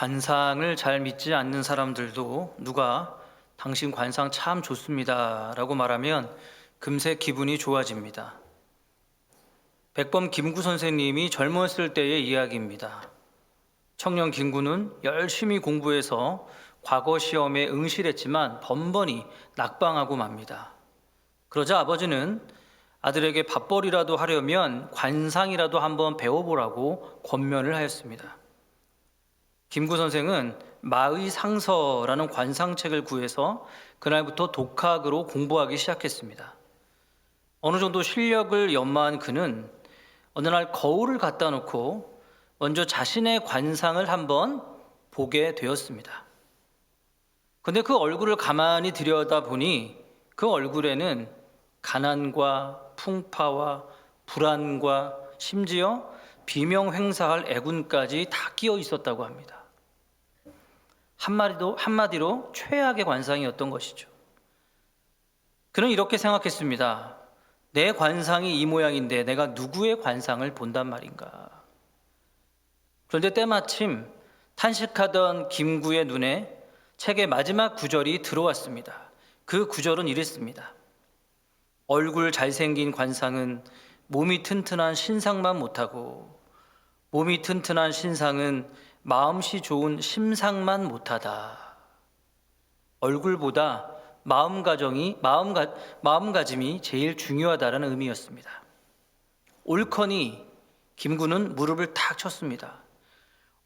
관상을 잘 믿지 않는 사람들도 누가 당신 관상 참 좋습니다 라고 말하면 금세 기분이 좋아집니다. 백범 김구 선생님이 젊었을 때의 이야기입니다. 청년 김구는 열심히 공부해서 과거 시험에 응시했지만 번번이 낙방하고 맙니다. 그러자 아버지는 아들에게 밥벌이라도 하려면 관상이라도 한번 배워보라고 권면을 하였습니다. 김구 선생은 마의 상서라는 관상책을 구해서 그날부터 독학으로 공부하기 시작했습니다. 어느 정도 실력을 연마한 그는 어느 날 거울을 갖다 놓고 먼저 자신의 관상을 한번 보게 되었습니다. 근데 그 얼굴을 가만히 들여다보니 그 얼굴에는 가난과 풍파와 불안과 심지어 비명횡사할 애군까지 다 끼어 있었다고 합니다. 한마디로 최악의 관상이었던 것이죠. 그는 이렇게 생각했습니다. 내 관상이 이 모양인데 내가 누구의 관상을 본단 말인가. 그런데 때마침 탄식하던 김구의 눈에 책의 마지막 구절이 들어왔습니다. 그 구절은 이랬습니다. 얼굴 잘생긴 관상은 몸이 튼튼한 신상만 못하고 몸이 튼튼한 신상은 마음씨 좋은 심상만 못하다. 얼굴보다 마음가짐이 제일 중요하다는 의미였습니다. 옳거니 김구는 무릎을 탁 쳤습니다.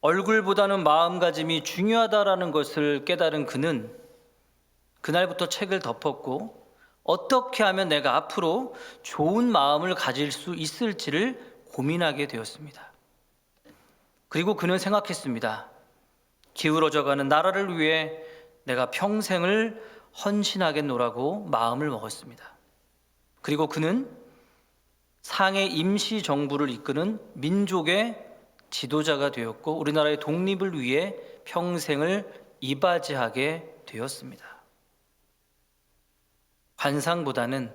얼굴보다는 마음가짐이 중요하다라는 것을 깨달은 그는 그날부터 책을 덮었고 어떻게 하면 내가 앞으로 좋은 마음을 가질 수 있을지를 고민하게 되었습니다. 그리고 그는 생각했습니다. 기울어져가는 나라를 위해 내가 평생을 헌신하겠노라고 마음을 먹었습니다. 그리고 그는 상해 임시정부를 이끄는 민족의 지도자가 되었고 우리나라의 독립을 위해 평생을 이바지하게 되었습니다. 관상보다는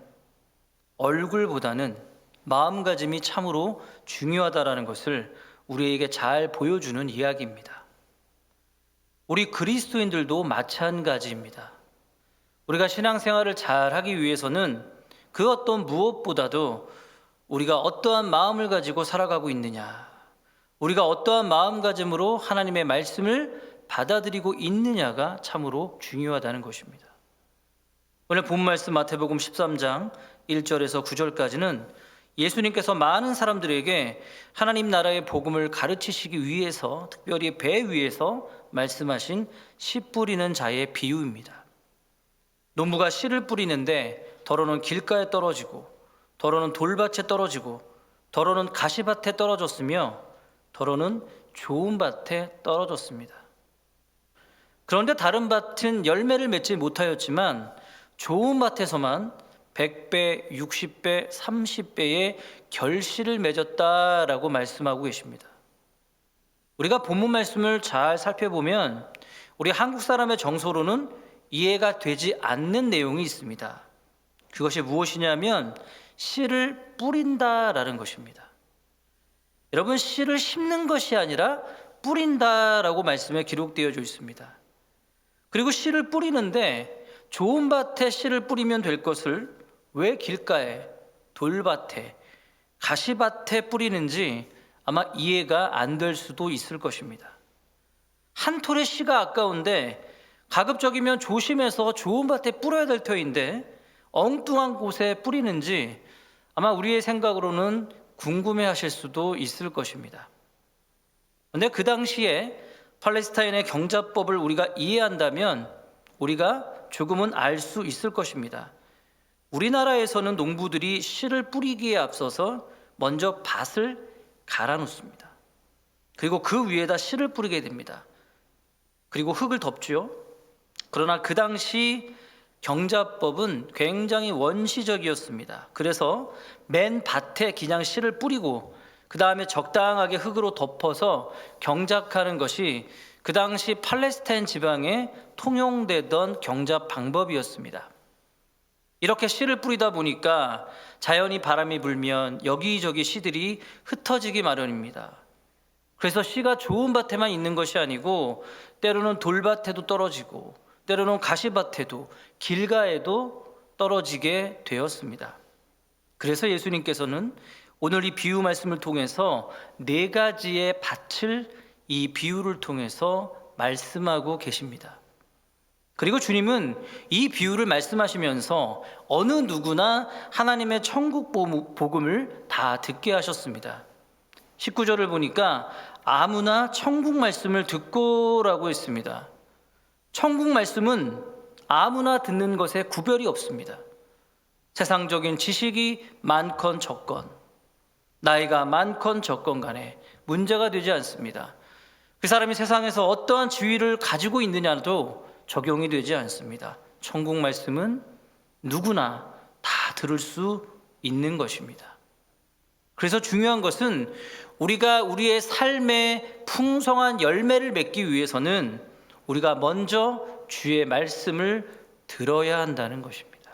얼굴보다는 마음가짐이 참으로 중요하다는 것을 우리에게 잘 보여주는 이야기입니다. 우리 그리스도인들도 마찬가지입니다. 우리가 신앙생활을 잘하기 위해서는 그 어떤 무엇보다도 우리가 어떠한 마음을 가지고 살아가고 있느냐, 우리가 어떠한 마음가짐으로 하나님의 말씀을 받아들이고 있느냐가 참으로 중요하다는 것입니다. 오늘 본 말씀 마태복음 13장 1절에서 9절까지는 예수님께서 많은 사람들에게 하나님 나라의 복음을 가르치시기 위해서 특별히 배 위에서 말씀하신 씨 뿌리는 자의 비유입니다. 농부가 씨를 뿌리는데 더러는 길가에 떨어지고 더러는 돌밭에 떨어지고 더러는 가시밭에 떨어졌으며 더러는 좋은 밭에 떨어졌습니다. 그런데 다른 밭은 열매를 맺지 못하였지만 좋은 밭에서만 100배, 60배, 30배의 결실을 맺었다라고 말씀하고 계십니다. 우리가 본문 말씀을 잘 살펴보면 우리 한국 사람의 정서로는 이해가 되지 않는 내용이 있습니다. 그것이 무엇이냐면 씨를 뿌린다라는 것입니다. 여러분, 씨를 심는 것이 아니라 뿌린다라고 말씀에 기록되어져 있습니다. 그리고 씨를 뿌리는데 좋은 밭에 씨를 뿌리면 될 것을 왜 길가에, 돌밭에, 가시밭에 뿌리는지 아마 이해가 안 될 수도 있을 것입니다. 한 톨의 씨가 아까운데 가급적이면 조심해서 좋은 밭에 뿌려야 될 터인데 엉뚱한 곳에 뿌리는지 아마 우리의 생각으로는 궁금해하실 수도 있을 것입니다. 그런데 그 당시에 팔레스타인의 경자법을 우리가 이해한다면 우리가 조금은 알 수 있을 것입니다. 우리나라에서는 농부들이 씨를 뿌리기에 앞서서 먼저 밭을 갈아 놓습니다. 그리고 그 위에다 씨를 뿌리게 됩니다. 그리고 흙을 덮죠. 그러나 그 당시 경자법은 굉장히 원시적이었습니다. 그래서 맨 밭에 그냥 씨를 뿌리고 그 다음에 적당하게 흙으로 덮어서 경작하는 것이 그 당시 팔레스타인 지방에 통용되던 경작 방법이었습니다. 이렇게 씨를 뿌리다 보니까 자연히 바람이 불면 여기저기 씨들이 흩어지기 마련입니다. 그래서 씨가 좋은 밭에만 있는 것이 아니고 때로는 돌밭에도 떨어지고 때로는 가시밭에도 길가에도 떨어지게 되었습니다. 그래서 예수님께서는 오늘 이 비유 말씀을 통해서 네 가지의 밭을 이 비유를 통해서 말씀하고 계십니다. 그리고 주님은 이 비유를 말씀하시면서 어느 누구나 하나님의 천국 복음을 다 듣게 하셨습니다. 19절을 보니까 아무나 천국 말씀을 듣고라고 했습니다. 천국 말씀은 아무나 듣는 것에 구별이 없습니다. 세상적인 지식이 많건 적건, 나이가 많건 적건 간에 문제가 되지 않습니다. 그 사람이 세상에서 어떠한 지위를 가지고 있느냐도 적용이 되지 않습니다. 천국 말씀은 누구나 다 들을 수 있는 것입니다. 그래서 중요한 것은 우리가 우리의 삶에 풍성한 열매를 맺기 위해서는 우리가 먼저 주의 말씀을 들어야 한다는 것입니다.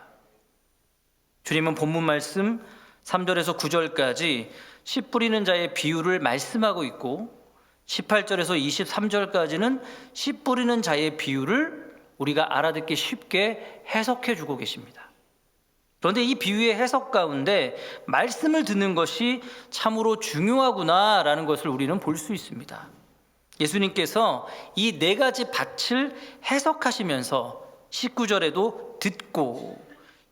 주님은 본문 말씀 3절에서 9절까지 씨 뿌리는 자의 비유를 말씀하고 있고 18절에서 23절까지는 씨 뿌리는 자의 비유를 우리가 알아듣기 쉽게 해석해 주고 계십니다. 그런데 이 비유의 해석 가운데 말씀을 듣는 것이 참으로 중요하구나라는 것을 우리는 볼 수 있습니다. 예수님께서 이 네 가지 밭을 해석하시면서 19절에도 듣고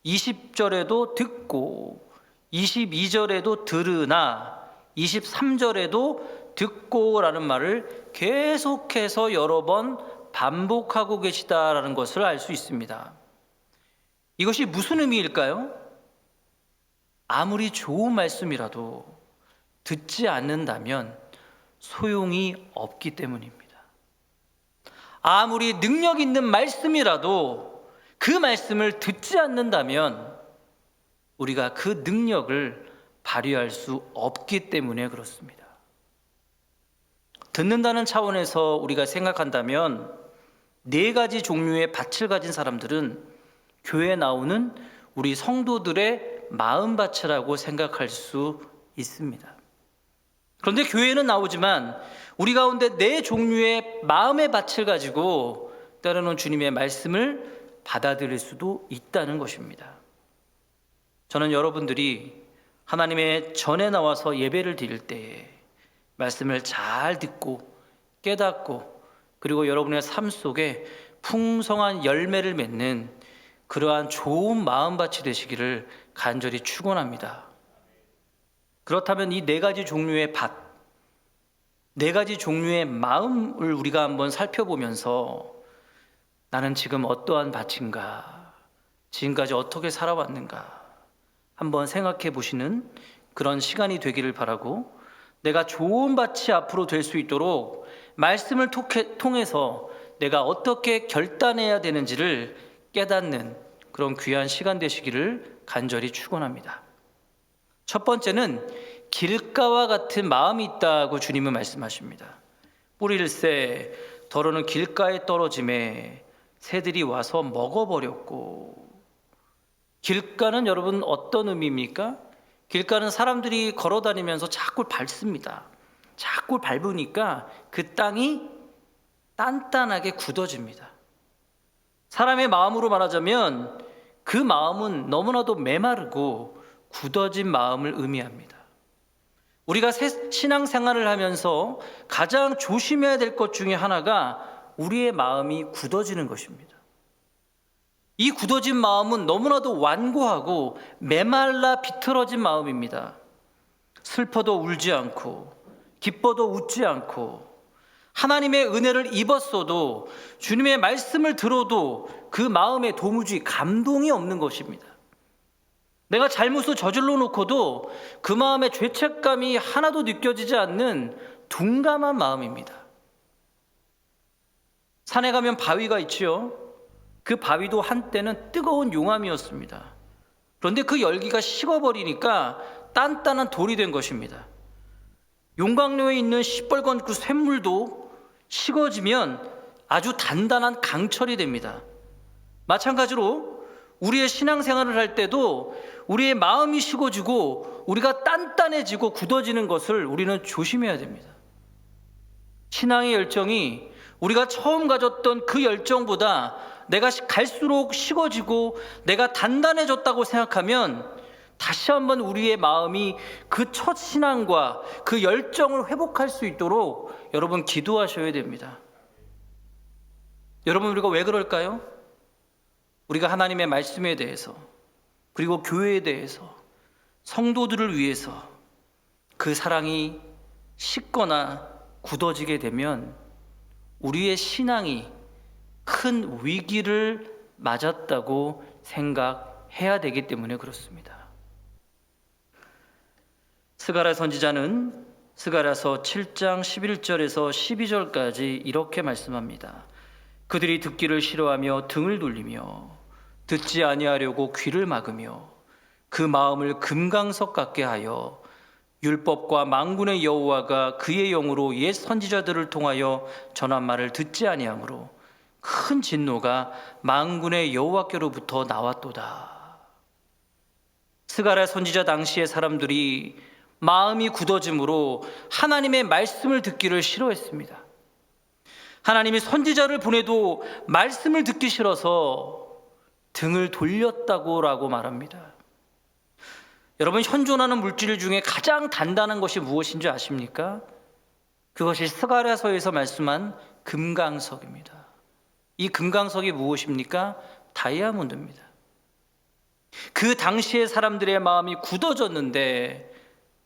20절에도 듣고 22절에도 들으나 23절에도 듣고라는 말을 계속해서 여러 번 반복하고 계시다라는 것을 알 수 있습니다. 이것이 무슨 의미일까요? 아무리 좋은 말씀이라도 듣지 않는다면 소용이 없기 때문입니다. 아무리 능력 있는 말씀이라도 그 말씀을 듣지 않는다면 우리가 그 능력을 발휘할 수 없기 때문에 그렇습니다. 듣는다는 차원에서 우리가 생각한다면 네 가지 종류의 밭을 가진 사람들은 교회에 나오는 우리 성도들의 마음밭이라고 생각할 수 있습니다. 그런데 교회는 나오지만 우리 가운데 네 종류의 마음의 밭을 가지고 때로는 주님의 말씀을 받아들일 수도 있다는 것입니다. 저는 여러분들이 하나님의 전에 나와서 예배를 드릴 때에 말씀을 잘 듣고 깨닫고 그리고 여러분의 삶 속에 풍성한 열매를 맺는 그러한 좋은 마음밭이 되시기를 간절히 축원합니다. 그렇다면 이 네 가지 종류의 밭, 네 가지 종류의 마음을 우리가 한번 살펴보면서 나는 지금 어떠한 밭인가, 지금까지 어떻게 살아왔는가 한번 생각해 보시는 그런 시간이 되기를 바라고 내가 좋은 밭이 앞으로 될 수 있도록 말씀을 통해서 내가 어떻게 결단해야 되는지를 깨닫는 그런 귀한 시간 되시기를 간절히 축원합니다. 첫 번째는 길가와 같은 마음이 있다고 주님은 말씀하십니다. 뿌릴새 더러는 길가에 떨어짐에 새들이 와서 먹어버렸고. 길가는 여러분 어떤 의미입니까? 길가는 사람들이 걸어다니면서 자꾸 밟습니다. 자꾸 밟으니까 그 땅이 단단하게 굳어집니다. 사람의 마음으로 말하자면 그 마음은 너무나도 메마르고 굳어진 마음을 의미합니다. 우리가 신앙생활을 하면서 가장 조심해야 될 것 중에 하나가 우리의 마음이 굳어지는 것입니다. 이 굳어진 마음은 너무나도 완고하고 메말라 비틀어진 마음입니다. 슬퍼도 울지 않고 기뻐도 웃지 않고 하나님의 은혜를 입었어도 주님의 말씀을 들어도 그 마음에 도무지 감동이 없는 것입니다. 내가 잘못을 저질러 놓고도 그 마음에 죄책감이 하나도 느껴지지 않는 둔감한 마음입니다. 산에 가면 바위가 있지요. 그 바위도 한때는 뜨거운 용암이었습니다. 그런데 그 열기가 식어버리니까 단단한 돌이 된 것입니다. 용광로에 있는 시뻘건 그 쇳물도 식어지면 아주 단단한 강철이 됩니다. 마찬가지로 우리의 신앙생활을 할 때도 우리의 마음이 식어지고 우리가 단단해지고 굳어지는 것을 우리는 조심해야 됩니다. 신앙의 열정이 우리가 처음 가졌던 그 열정보다 내가 갈수록 식어지고 내가 단단해졌다고 생각하면 다시 한번 우리의 마음이 그 첫 신앙과 그 열정을 회복할 수 있도록 여러분 기도하셔야 됩니다. 여러분, 우리가 왜 그럴까요? 우리가 하나님의 말씀에 대해서, 그리고 교회에 대해서, 성도들을 위해서 그 사랑이 식거나 굳어지게 되면 우리의 신앙이 큰 위기를 맞았다고 생각해야 되기 때문에 그렇습니다. 스가랴 선지자는 스가랴서 7장 11절에서 12절까지 이렇게 말씀합니다. 그들이 듣기를 싫어하며 등을 돌리며 듣지 아니하려고 귀를 막으며 그 마음을 금강석 같게 하여 율법과 만군의 여호와가 그의 영으로 옛 선지자들을 통하여 전한 말을 듣지 아니하므로 큰 진노가 만군의 여호와께로부터 나왔도다. 스가랴 선지자 당시의 사람들이 마음이 굳어짐으로 하나님의 말씀을 듣기를 싫어했습니다. 하나님이 선지자를 보내도 말씀을 듣기 싫어서 등을 돌렸다고 말합니다. 여러분, 현존하는 물질 중에 가장 단단한 것이 무엇인지 아십니까? 그것이 스가랴서에서 말씀한 금강석입니다. 이 금강석이 무엇입니까? 다이아몬드입니다. 그 당시의 사람들의 마음이 굳어졌는데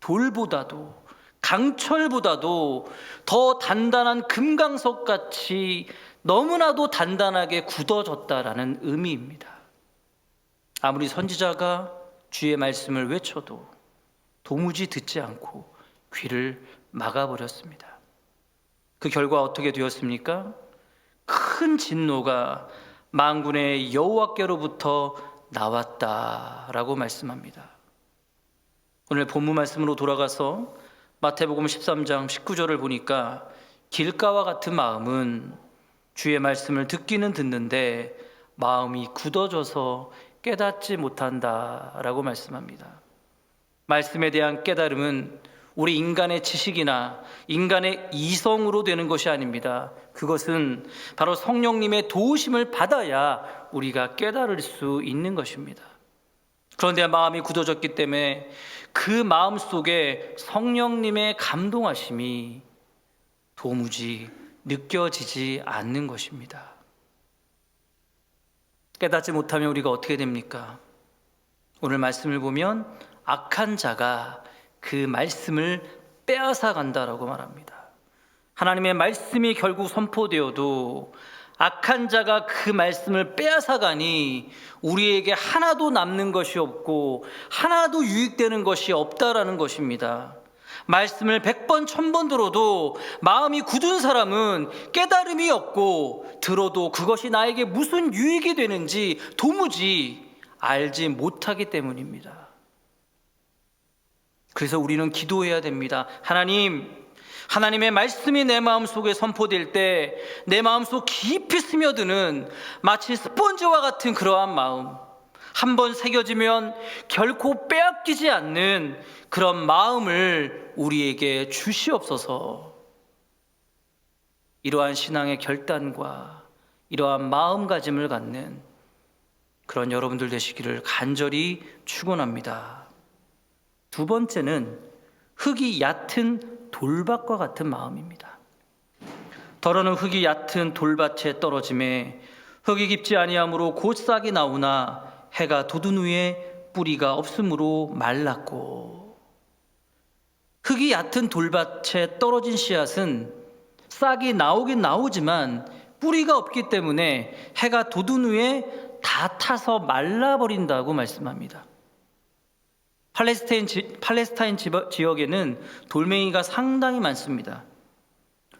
돌보다도 강철보다도 더 단단한 금강석같이 너무나도 단단하게 굳어졌다라는 의미입니다. 아무리 선지자가 주의 말씀을 외쳐도 도무지 듣지 않고 귀를 막아버렸습니다. 그 결과 어떻게 되었습니까? 큰 진노가 만군의 여호와께로부터 나왔다라고 말씀합니다. 오늘 본문 말씀으로 돌아가서 마태복음 13장 19절을 보니까 길가와 같은 마음은 주의 말씀을 듣기는 듣는데 마음이 굳어져서 깨닫지 못한다라고 말씀합니다. 말씀에 대한 깨달음은 우리 인간의 지식이나 인간의 이성으로 되는 것이 아닙니다. 그것은 바로 성령님의 도우심을 받아야 우리가 깨달을 수 있는 것입니다. 그런데 마음이 굳어졌기 때문에 그 마음 속에 성령님의 감동하심이 도무지 느껴지지 않는 것입니다. 깨닫지 못하면 우리가 어떻게 됩니까? 오늘 말씀을 보면 악한 자가 그 말씀을 빼앗아 간다라고 말합니다. 하나님의 말씀이 결국 선포되어도 악한 자가 그 말씀을 빼앗아 가니 우리에게 하나도 남는 것이 없고 하나도 유익되는 것이 없다라는 것입니다. 말씀을 100번 1000번 들어도 마음이 굳은 사람은 깨달음이 없고 들어도 그것이 나에게 무슨 유익이 되는지 도무지 알지 못하기 때문입니다. 그래서 우리는 기도해야 됩니다. 하나님의 말씀이 내 마음속에 선포될 때 내 마음속 깊이 스며드는 마치 스펀지와 같은 그러한 마음, 한번 새겨지면 결코 빼앗기지 않는 그런 마음을 우리에게 주시옵소서. 이러한 신앙의 결단과 이러한 마음가짐을 갖는 그런 여러분들 되시기를 간절히 축원합니다. 두 번째는 흙이 얕은 돌밭과 같은 마음입니다. 더러는 흙이 얕은 돌밭에 떨어짐에 흙이 깊지 아니하므로 곧 싹이 나오나 해가 돋은 후에 뿌리가 없으므로 말랐고. 흙이 얕은 돌밭에 떨어진 씨앗은 싹이 나오긴 나오지만 뿌리가 없기 때문에 해가 돋은 후에 다 타서 말라버린다고 말씀합니다. 팔레스타인 지역에는 돌멩이가 상당히 많습니다.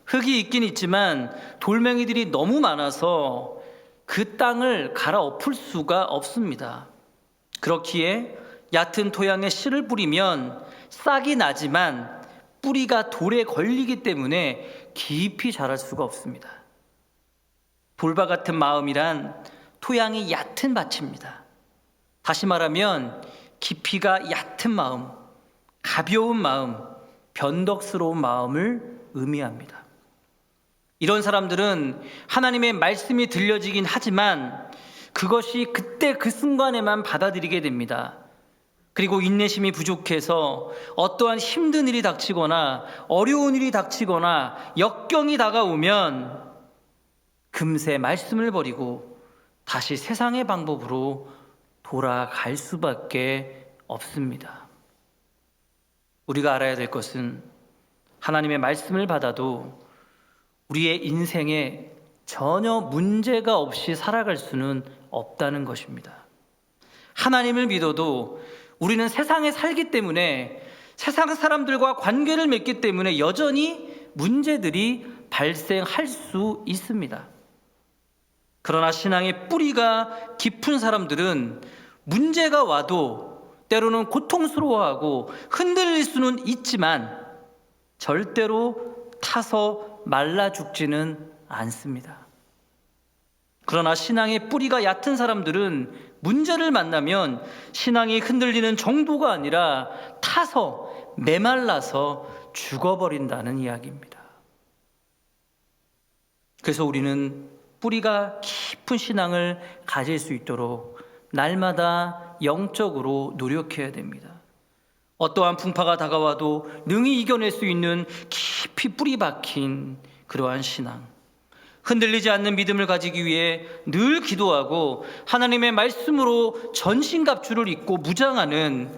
흙이 있긴 있지만 돌멩이들이 너무 많아서 그 땅을 갈아엎을 수가 없습니다. 그렇기에 얕은 토양에 씨를 뿌리면 싹이 나지만 뿌리가 돌에 걸리기 때문에 깊이 자랄 수가 없습니다. 돌밭 같은 마음이란 토양이 얕은 밭입니다. 다시 말하면 깊이가 얕은 마음, 가벼운 마음, 변덕스러운 마음을 의미합니다. 이런 사람들은 하나님의 말씀이 들려지긴 하지만 그것이 그때 그 순간에만 받아들이게 됩니다. 그리고 인내심이 부족해서 어떠한 힘든 일이 닥치거나 어려운 일이 닥치거나 역경이 다가오면 금세 말씀을 버리고 다시 세상의 방법으로 돌아갈 수밖에 없습니다. 우리가 알아야 될 것은 하나님의 말씀을 받아도 우리의 인생에 전혀 문제가 없이 살아갈 수는 없다는 것입니다. 하나님을 믿어도 우리는 세상에 살기 때문에 세상 사람들과 관계를 맺기 때문에 여전히 문제들이 발생할 수 있습니다. 그러나 신앙의 뿌리가 깊은 사람들은 문제가 와도 때로는 고통스러워하고 흔들릴 수는 있지만 절대로 타서 말라 죽지는 않습니다. 그러나 신앙의 뿌리가 얕은 사람들은 문제를 만나면 신앙이 흔들리는 정도가 아니라 타서 메말라서 죽어버린다는 이야기입니다. 그래서 우리는 뿌리가 깊은 신앙을 가질 수 있도록 날마다 영적으로 노력해야 됩니다. 어떠한 풍파가 다가와도 능히 이겨낼 수 있는 깊이 뿌리 박힌 그러한 신앙, 흔들리지 않는 믿음을 가지기 위해 늘 기도하고 하나님의 말씀으로 전신갑주를 입고 무장하는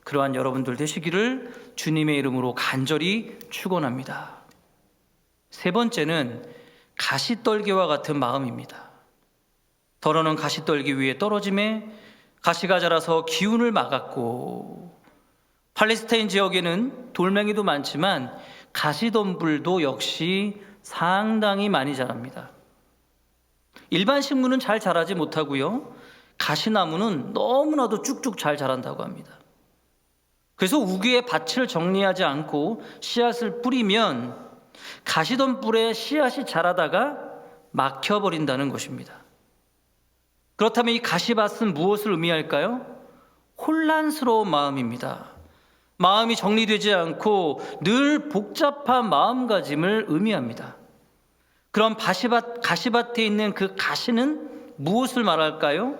그러한 여러분들 되시기를 주님의 이름으로 간절히 축원합니다. 세 번째는 가시떨기와 같은 마음입니다. 더러는 가시떨기 위에 떨어짐에 가시가 자라서 기운을 막았고, 팔레스타인 지역에는 돌멩이도 많지만 가시덤불도 역시 상당히 많이 자랍니다. 일반 식물은 잘 자라지 못하고요, 가시나무는 너무나도 쭉쭉 잘 자란다고 합니다. 그래서 우기에 밭을 정리하지 않고 씨앗을 뿌리면 가시덤불에 씨앗이 자라다가 막혀버린다는 것입니다. 그렇다면 이 가시밭은 무엇을 의미할까요? 혼란스러운 마음입니다. 마음이 정리되지 않고 늘 복잡한 마음가짐을 의미합니다. 그럼 가시밭에 있는 그 가시는 무엇을 말할까요?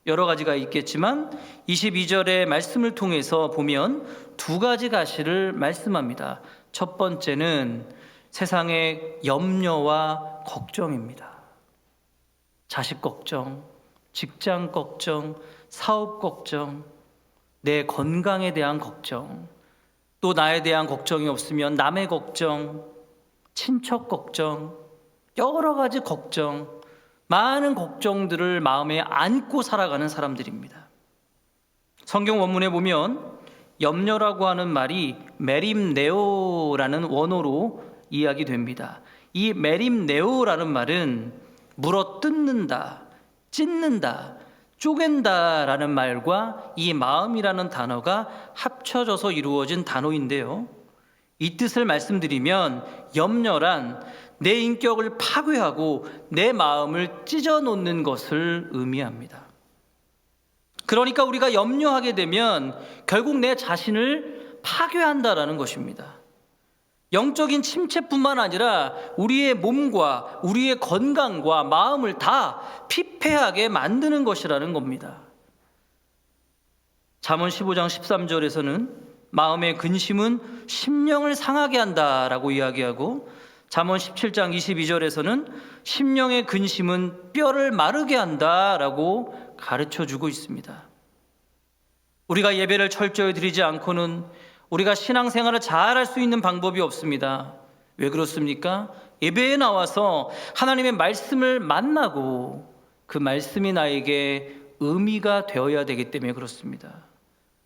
여러 가지가 있겠지만 22절의 말씀을 통해서 보면 두 가지 가시를 말씀합니다. 첫 번째는 세상의 염려와 걱정입니다. 자식 걱정, 직장 걱정, 사업 걱정, 내 건강에 대한 걱정, 또 나에 대한 걱정이 없으면 남의 걱정, 친척 걱정, 여러 가지 걱정, 많은 걱정들을 마음에 안고 살아가는 사람들입니다. 성경 원문에 보면 염려라고 하는 말이 메림네오라는 원어로 이야기됩니다. 이 메림네오라는 말은 물어 뜯는다, 찢는다, 쪼갠다라는 말과 이 마음이라는 단어가 합쳐져서 이루어진 단어인데요, 이 뜻을 말씀드리면 염려란 내 인격을 파괴하고 내 마음을 찢어놓는 것을 의미합니다. 그러니까 우리가 염려하게 되면 결국 내 자신을 파괴한다라는 것입니다. 영적인 침체뿐만 아니라 우리의 몸과 우리의 건강과 마음을 다 피폐하게 만드는 것이라는 겁니다. 잠언 15장 13절에서는 마음의 근심은 심령을 상하게 한다라고 이야기하고, 잠언 17장 22절에서는 심령의 근심은 뼈를 마르게 한다라고 가르쳐주고 있습니다. 우리가 예배를 철저히 드리지 않고는 우리가 신앙생활을 잘할 수 있는 방법이 없습니다. 왜 그렇습니까? 예배에 나와서 하나님의 말씀을 만나고 그 말씀이 나에게 의미가 되어야 되기 때문에 그렇습니다.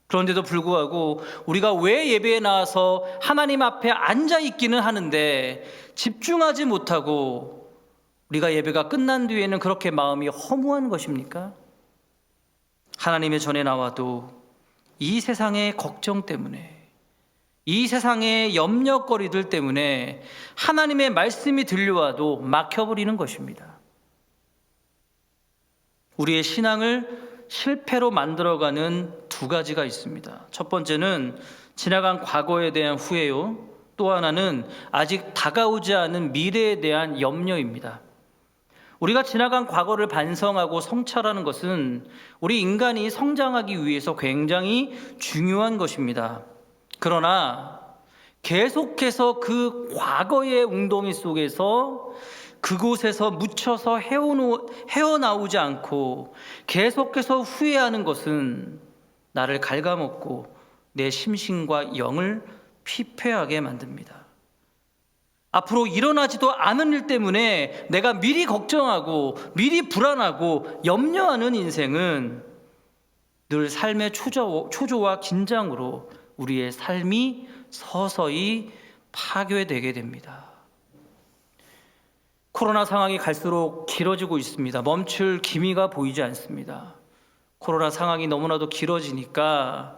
그런데도 불구하고 우리가 왜 예배에 나와서 하나님 앞에 앉아 있기는 하는데 집중하지 못하고 우리가 예배가 끝난 뒤에는 그렇게 마음이 허무한 것입니까? 하나님의 전에 나와도 이 세상의 걱정 때문에, 이 세상의 염려거리들 때문에 하나님의 말씀이 들려와도 막혀버리는 것입니다. 우리의 신앙을 실패로 만들어가는 두 가지가 있습니다. 첫 번째는 지나간 과거에 대한 후회요. 또 하나는 아직 다가오지 않은 미래에 대한 염려입니다. 우리가 지나간 과거를 반성하고 성찰하는 것은 우리 인간이 성장하기 위해서 굉장히 중요한 것입니다. 그러나 계속해서 그 과거의 웅덩이 속에서 그곳에서 묻혀서 헤어나오지 않고 계속해서 후회하는 것은 나를 갉아먹고 내 심신과 영을 피폐하게 만듭니다. 앞으로 일어나지도 않은 일 때문에 내가 미리 걱정하고 미리 불안하고 염려하는 인생은 늘 삶의 초조와 긴장으로 우리의 삶이 서서히 파괴되게 됩니다. 코로나 상황이 갈수록 길어지고 있습니다. 멈출 기미가 보이지 않습니다. 코로나 상황이 너무나도 길어지니까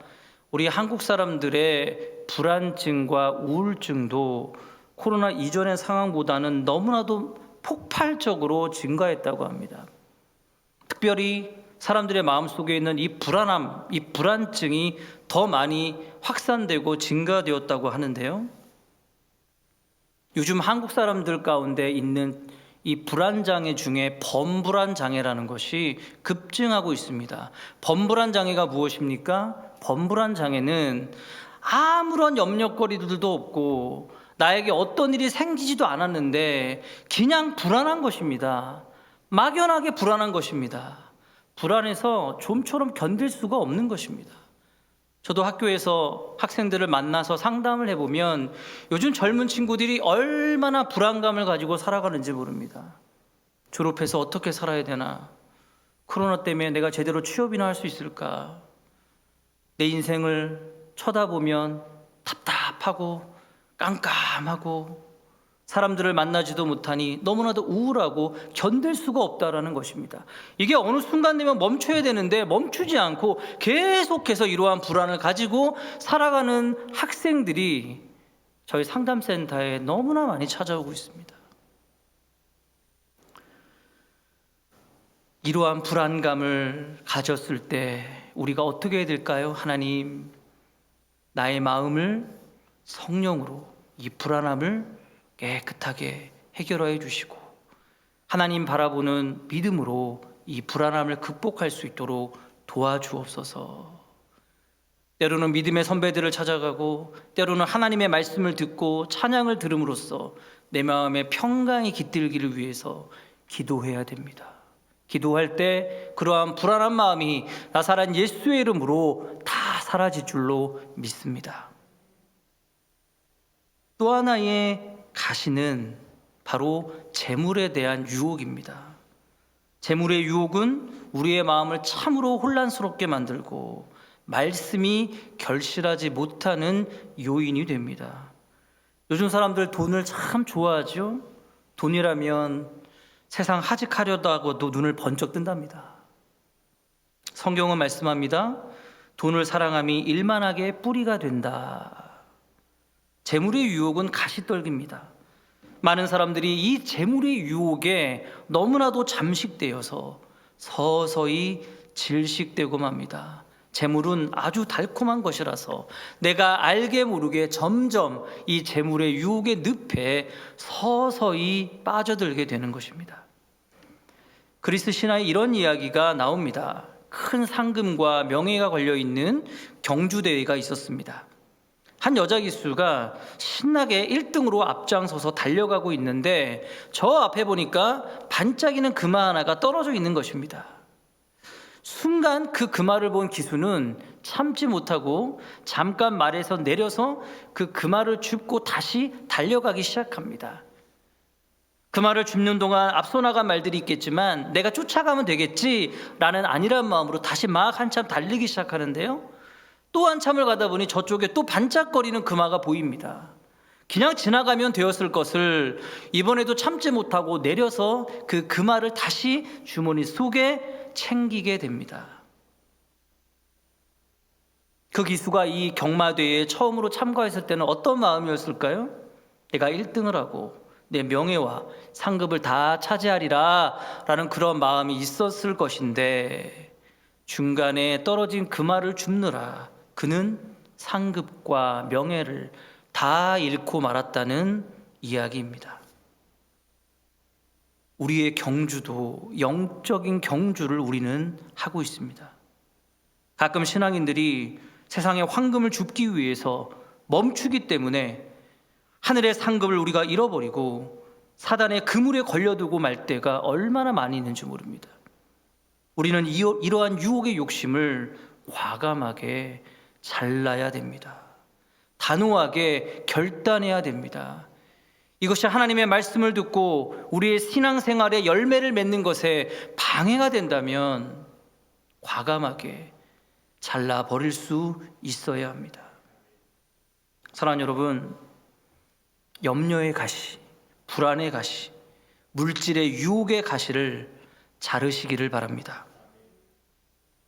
우리 한국 사람들의 불안증과 우울증도 코로나 이전의 상황보다는 너무나도 폭발적으로 증가했다고 합니다. 특별히 사람들의 마음속에 있는 이 불안함, 이 불안증이 더 많이 확산되고 증가되었다고 하는데요. 요즘 한국 사람들 가운데 있는 이 불안장애 중에 범불안장애라는 것이 급증하고 있습니다. 범불안장애가 무엇입니까? 범불안장애는 아무런 염려거리들도 없고 나에게 어떤 일이 생기지도 않았는데 그냥 불안한 것입니다. 막연하게 불안한 것입니다. 불안해서 좀처럼 견딜 수가 없는 것입니다. 저도 학교에서 학생들을 만나서 상담을 해보면 요즘 젊은 친구들이 얼마나 불안감을 가지고 살아가는지 모릅니다. 졸업해서 어떻게 살아야 되나? 코로나 때문에 내가 제대로 취업이나 할 수 있을까? 내 인생을 쳐다보면 답답하고 깜깜하고 사람들을 만나지도 못하니 너무나도 우울하고 견딜 수가 없다라는 것입니다. 이게 어느 순간 되면 멈춰야 되는데 멈추지 않고 계속해서 이러한 불안을 가지고 살아가는 학생들이 저희 상담센터에 너무나 많이 찾아오고 있습니다. 이러한 불안감을 가졌을 때 우리가 어떻게 해야 될까요? 하나님, 나의 마음을 성령으로 이 불안함을 깨끗하게 해결해 주시고 하나님 바라보는 믿음으로 이 불안함을 극복할 수 있도록 도와주옵소서. 때로는 믿음의 선배들을 찾아가고 때로는 하나님의 말씀을 듣고 찬양을 들음으로써 내 마음에 평강이 깃들기를 위해서 기도해야 됩니다. 기도할 때 그러한 불안한 마음이 나사렛 예수의 이름으로 다 사라질 줄로 믿습니다. 또 하나의 가시는 바로 재물에 대한 유혹입니다. 재물의 유혹은 우리의 마음을 참으로 혼란스럽게 만들고 말씀이 결실하지 못하는 요인이 됩니다. 요즘 사람들 돈을 참 좋아하죠? 돈이라면 세상 하직하려도 하고도 눈을 번쩍 뜬답니다. 성경은 말씀합니다. 돈을 사랑함이 일만하게 뿌리가 된다. 재물의 유혹은 가시떨기입니다. 많은 사람들이 이 재물의 유혹에 너무나도 잠식되어서 서서히 질식되고 맙니다. 재물은 아주 달콤한 것이라서 내가 알게 모르게 점점 이 재물의 유혹의 늪에 서서히 빠져들게 되는 것입니다. 그리스 신화에 이런 이야기가 나옵니다. 큰 상금과 명예가 걸려있는 경주대회가 있었습니다. 한 여자 기수가 신나게 1등으로 앞장서서 달려가고 있는데 저 앞에 보니까 반짝이는 금화 하나가 떨어져 있는 것입니다. 순간 그 금화를 본 기수는 참지 못하고 잠깐 말에서 내려서 그 금화를 줍고 다시 달려가기 시작합니다. 금화를 줍는 동안 앞서 나간 말들이 있겠지만 내가 쫓아가면 되겠지라는 안일한 마음으로 다시 막 한참 달리기 시작하는데요. 또 한참을 가다 보니 저쪽에 또 반짝거리는 금화가 보입니다. 그냥 지나가면 되었을 것을 이번에도 참지 못하고 내려서 그 금화를 다시 주머니 속에 챙기게 됩니다. 그 기수가 이 경마대회에 처음으로 참가했을 때는 어떤 마음이었을까요? 내가 1등을 하고 내 명예와 상급을 다 차지하리라 라는 그런 마음이 있었을 것인데 중간에 떨어진 금화를 줍느라 그는 상급과 명예를 다 다 잃고 말았다는 이야기입니다. 우리의 경주도 영적인 경주를 우리는 하고 있습니다. 가끔 신앙인들이 세상의 황금을 줍기 위해서 멈추기 때문에 하늘의 상급을 우리가 잃어버리고 사단의 그물에 걸려두고 말 때가 얼마나 많이 있는지 모릅니다. 우리는 이러한 유혹의 욕심을 과감하게 잘라야 됩니다. 단호하게 결단해야 됩니다. 이것이 하나님의 말씀을 듣고 우리의 신앙생활에 열매를 맺는 것에 방해가 된다면 과감하게 잘라버릴 수 있어야 합니다. 사랑하는 여러분, 염려의 가시, 불안의 가시, 물질의 유혹의 가시를 자르시기를 바랍니다.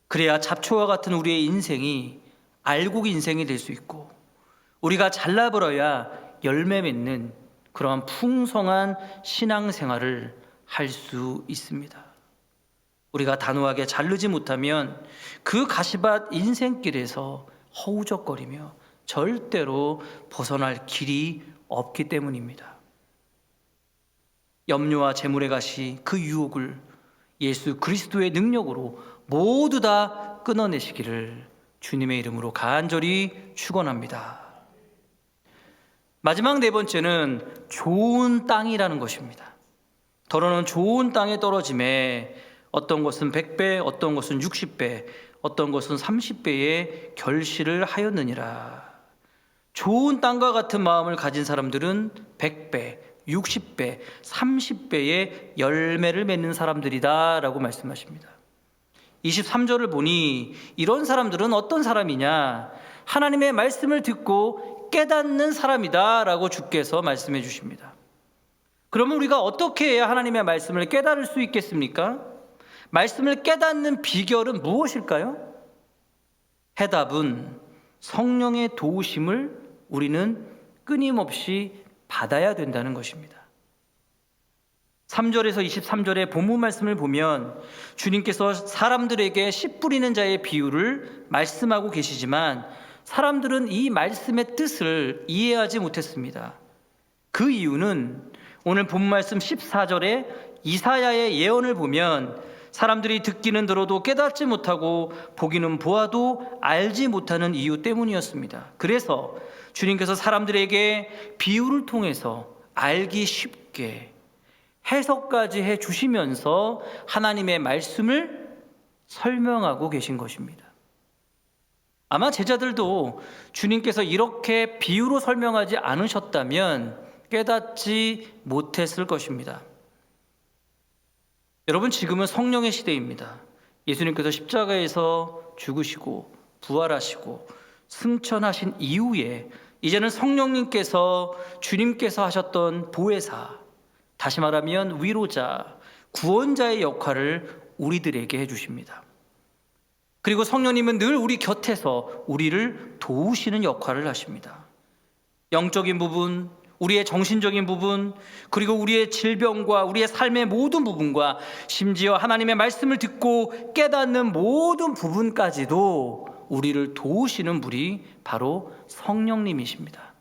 그래야 잡초와 같은 우리의 인생이 알곡 인생이 될 수 있고, 우리가 잘라버려야 열매 맺는 그러한 풍성한 신앙생활을 할 수 있습니다. 우리가 단호하게 자르지 못하면 그 가시밭 인생길에서 허우적거리며 절대로 벗어날 길이 없기 때문입니다. 염려와 재물의 가시, 그 유혹을 예수 그리스도의 능력으로 모두 다 끊어내시기를 주님의 이름으로 간절히 축원합니다. 마지막 네 번째는 좋은 땅이라는 것입니다. 더러는 좋은 땅에 떨어짐에 어떤 것은 100배, 어떤 것은 60배, 어떤 것은 30배의 결실을 하였느니라. 좋은 땅과 같은 마음을 가진 사람들은 100배, 60배, 30배의 열매를 맺는 사람들이다 라고 말씀하십니다. 23절을 보니 이런 사람들은 어떤 사람이냐? 하나님의 말씀을 듣고 깨닫는 사람이다 라고 주께서 말씀해 주십니다. 그러면 우리가 어떻게 해야 하나님의 말씀을 깨달을 수 있겠습니까? 말씀을 깨닫는 비결은 무엇일까요? 해답은 성령의 도우심을 우리는 끊임없이 받아야 된다는 것입니다. 3절에서 23절의 본문 말씀을 보면 주님께서 사람들에게 씨 뿌리는 자의 비유를 말씀하고 계시지만 사람들은 이 말씀의 뜻을 이해하지 못했습니다. 그 이유는 오늘 본 말씀 14절에 이사야의 예언을 보면 사람들이 듣기는 들어도 깨닫지 못하고 보기는 보아도 알지 못하는 이유 때문이었습니다. 그래서 주님께서 사람들에게 비유를 통해서 알기 쉽게 해석까지 해 주시면서 하나님의 말씀을 설명하고 계신 것입니다. 아마 제자들도 주님께서 이렇게 비유로 설명하지 않으셨다면 깨닫지 못했을 것입니다. 여러분, 지금은 성령의 시대입니다. 예수님께서 십자가에서 죽으시고 부활하시고 승천하신 이후에 이제는 성령님께서 주님께서 하셨던 보혜사, 다시 말하면 위로자, 구원자의 역할을 우리들에게 해주십니다. 그리고 성령님은 늘 우리 곁에서 우리를 도우시는 역할을 하십니다. 영적인 부분, 우리의 정신적인 부분, 그리고 우리의 질병과 우리의 삶의 모든 부분과 심지어 하나님의 말씀을 듣고 깨닫는 모든 부분까지도 우리를 도우시는 분이 바로 성령님이십니다.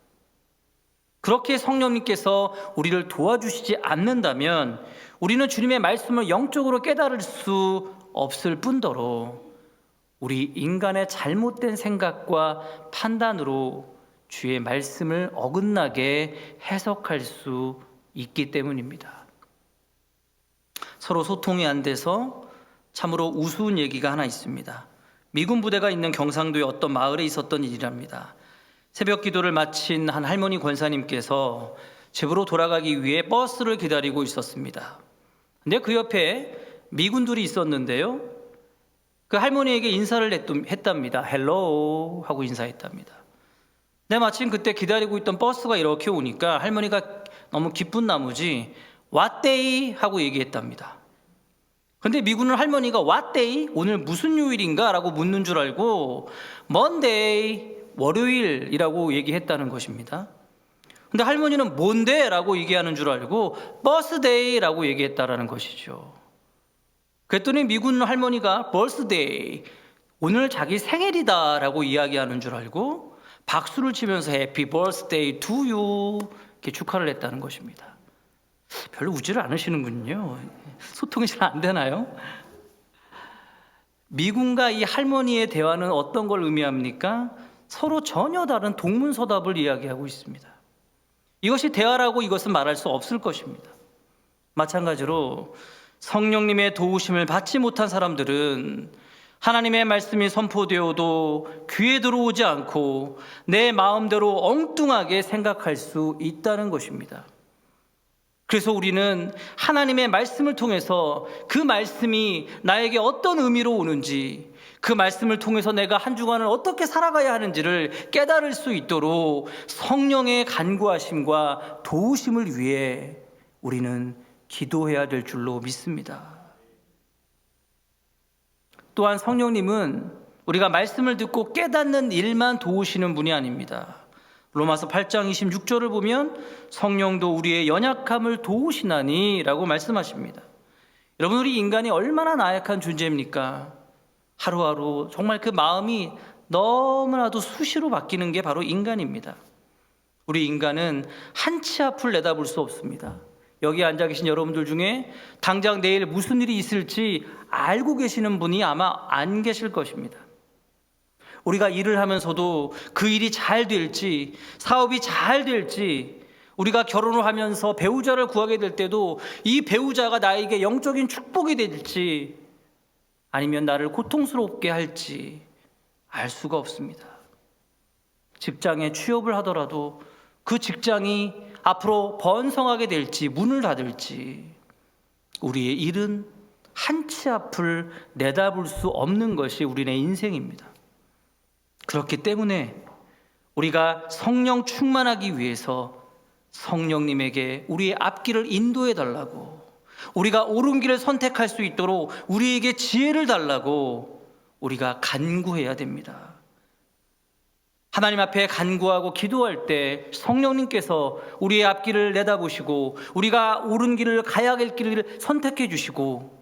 그렇게 성령님께서 우리를 도와주시지 않는다면 우리는 주님의 말씀을 영적으로 깨달을 수 없을 뿐더러 우리 인간의 잘못된 생각과 판단으로 주의 말씀을 어긋나게 해석할 수 있기 때문입니다. 서로 소통이 안 돼서 참으로 우스운 얘기가 하나 있습니다. 미군 부대가 있는 경상도의 어떤 마을에 있었던 일이랍니다. 새벽 기도를 마친 한 할머니 권사님께서 집으로 돌아가기 위해 버스를 기다리고 있었습니다. 근데 그 옆에 미군들이 있었는데요. 그 할머니에게 인사를 했답니다. 헬로우 하고 인사했답니다. 근데 마침 그때 기다리고 있던 버스가 이렇게 오니까 할머니가 너무 기쁜 나머지 왓데이 하고 얘기했답니다. 근데 미군은 할머니가 왓데이? 오늘 무슨 요일인가? 라고 묻는 줄 알고 먼데이, 월요일이라고 얘기했다는 것입니다. 근데 할머니는 뭔데? 라고 얘기하는 줄 알고 버스데이라고 얘기했다라는 것이죠. 그랬더니 미군 할머니가 버스데이, 오늘 자기 생일이다 라고 이야기하는 줄 알고 박수를 치면서 Happy birthday to you 이렇게 축하를 했다는 것입니다. 별로 우지를 않으시는군요. 소통이 잘 안 되나요? 미군과 이 할머니의 대화는 어떤 걸 의미합니까? 서로 전혀 다른 동문서답을 이야기하고 있습니다. 이것이 대화라고 이것은 말할 수 없을 것입니다. 마찬가지로 성령님의 도우심을 받지 못한 사람들은 하나님의 말씀이 선포되어도 귀에 들어오지 않고 내 마음대로 엉뚱하게 생각할 수 있다는 것입니다. 그래서 우리는 하나님의 말씀을 통해서 그 말씀이 나에게 어떤 의미로 오는지, 그 말씀을 통해서 내가 한 주간을 어떻게 살아가야 하는지를 깨달을 수 있도록 성령의 간구하심과 도우심을 위해 우리는 기도해야 될 줄로 믿습니다. 또한 성령님은 우리가 말씀을 듣고 깨닫는 일만 도우시는 분이 아닙니다. 로마서 8장 26절을 보면 성령도 우리의 연약함을 도우시나니 라고 말씀하십니다. 여러분, 우리 인간이 얼마나 나약한 존재입니까? 하루하루 정말 그 마음이 너무나도 수시로 바뀌는 게 바로 인간입니다. 우리 인간은 한 치 앞을 내다볼 수 없습니다. 여기 앉아 계신 여러분들 중에 당장 내일 무슨 일이 있을지 알고 계시는 분이 아마 안 계실 것입니다. 우리가 일을 하면서도 그 일이 잘 될지, 사업이 잘 될지, 우리가 결혼을 하면서 배우자를 구하게 될 때도 이 배우자가 나에게 영적인 축복이 될지 아니면 나를 고통스럽게 할지 알 수가 없습니다. 직장에 취업을 하더라도 그 직장이 앞으로 번성하게 될지 문을 닫을지 우리의 일은 한 치 앞을 내다볼 수 없는 것이 우리의 인생입니다. 그렇기 때문에 우리가 성령 충만하기 위해서 성령님에게 우리의 앞길을 인도해 달라고, 우리가 옳은 길을 선택할 수 있도록 우리에게 지혜를 달라고 우리가 간구해야 됩니다. 하나님 앞에 간구하고 기도할 때 성령님께서 우리의 앞길을 내다보시고 우리가 옳은 길을 가야 할 길을 선택해 주시고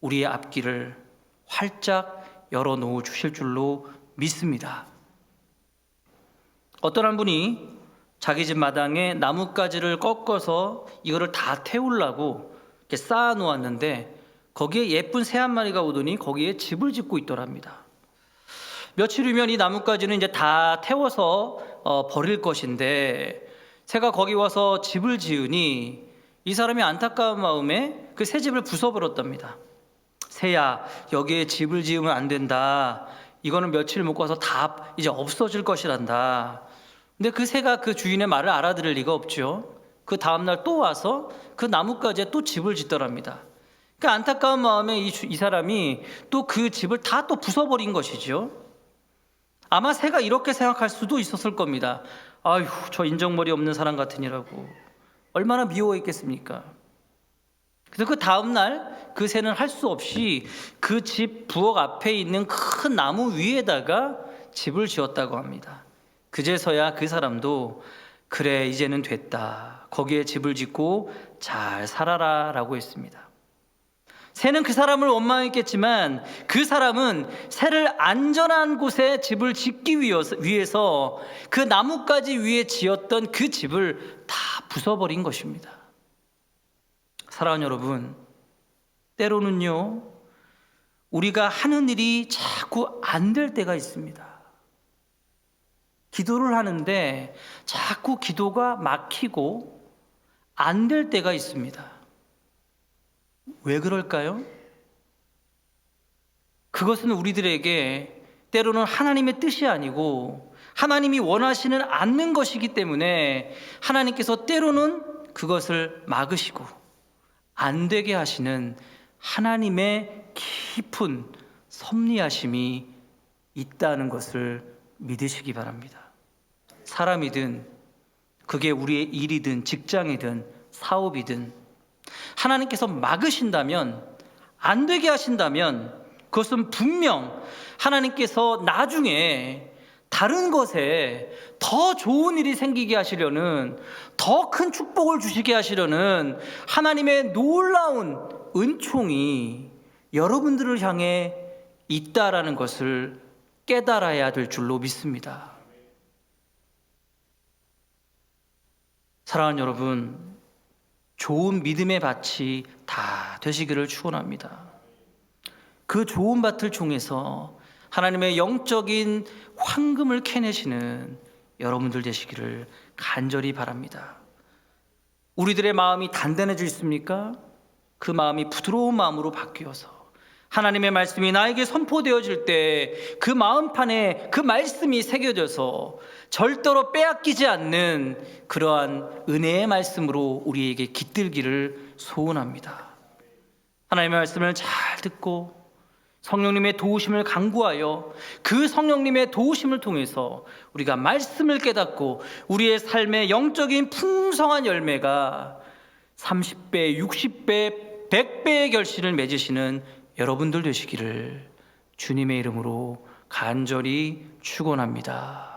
우리의 앞길을 활짝 열어놓아 주실 줄로 믿습니다. 어떤 한 분이 자기 집 마당에 나뭇가지를 꺾어서 이거를 다 태우려고 이렇게 쌓아 놓았는데 거기에 예쁜 새 한 마리가 오더니 거기에 집을 짓고 있더랍니다. 며칠 후면 이 나뭇가지는 이제 다 태워서 버릴 것인데 새가 거기 와서 집을 지으니 이 사람이 안타까운 마음에 그 새 집을 부숴버렸답니다. 새야, 여기에 집을 지으면 안 된다. 이거는 며칠 못 가서 다 이제 없어질 것이란다. 근데 그 새가 그 주인의 말을 알아들을 리가 없죠. 그 다음날 또 와서 그 나뭇가지에 또 집을 짓더랍니다. 그 안타까운 마음에 이 사람이 또 그 집을 다 또 부숴버린 것이죠. 아마 새가 이렇게 생각할 수도 있었을 겁니다. 아휴, 저 인정머리 없는 사람 같으니라고. 얼마나 미워했겠습니까? 그래서 그 다음날 그 새는 할 수 없이 그 집 부엌 앞에 있는 큰 나무 위에다가 집을 지었다고 합니다. 그제서야 그 사람도 그래, 이제는 됐다. 거기에 집을 짓고 잘 살아라 라고 했습니다. 새는 그 사람을 원망했겠지만 그 사람은 새를 안전한 곳에 집을 짓기 위해서 그 나뭇가지 위에 지었던 그 집을 다 부숴버린 것입니다. 사랑하는 여러분, 때로는요 우리가 하는 일이 자꾸 안 될 때가 있습니다. 기도를 하는데 자꾸 기도가 막히고 안 될 때가 있습니다. 왜 그럴까요? 그것은 우리들에게 때로는 하나님의 뜻이 아니고 하나님이 원하시는 않는 것이기 때문에 하나님께서 때로는 그것을 막으시고 안 되게 하시는 하나님의 깊은 섭리하심이 있다는 것을 믿으시기 바랍니다. 사람이든 그게 우리의 일이든 직장이든 사업이든 하나님께서 막으신다면, 안 되게 하신다면 그것은 분명 하나님께서 나중에 다른 것에 더 좋은 일이 생기게 하시려는, 더 큰 축복을 주시게 하시려는 하나님의 놀라운 은총이 여러분들을 향해 있다라는 것을 깨달아야 될 줄로 믿습니다. 사랑하는 여러분, 좋은 믿음의 밭이 다 되시기를 축원합니다. 그 좋은 밭을 통해서 하나님의 영적인 황금을 캐내시는 여러분들 되시기를 간절히 바랍니다. 우리들의 마음이 단단해져 있습니까? 그 마음이 부드러운 마음으로 바뀌어서 하나님의 말씀이 나에게 선포되어질 때 그 마음판에 그 말씀이 새겨져서 절대로 빼앗기지 않는 그러한 은혜의 말씀으로 우리에게 깃들기를 소원합니다. 하나님의 말씀을 잘 듣고 성령님의 도우심을 간구하여 그 성령님의 도우심을 통해서 우리가 말씀을 깨닫고 우리의 삶의 영적인 풍성한 열매가 30배, 60배, 100배의 결실을 맺으시는 여러분들 되시기를 주님의 이름으로 간절히 축원합니다.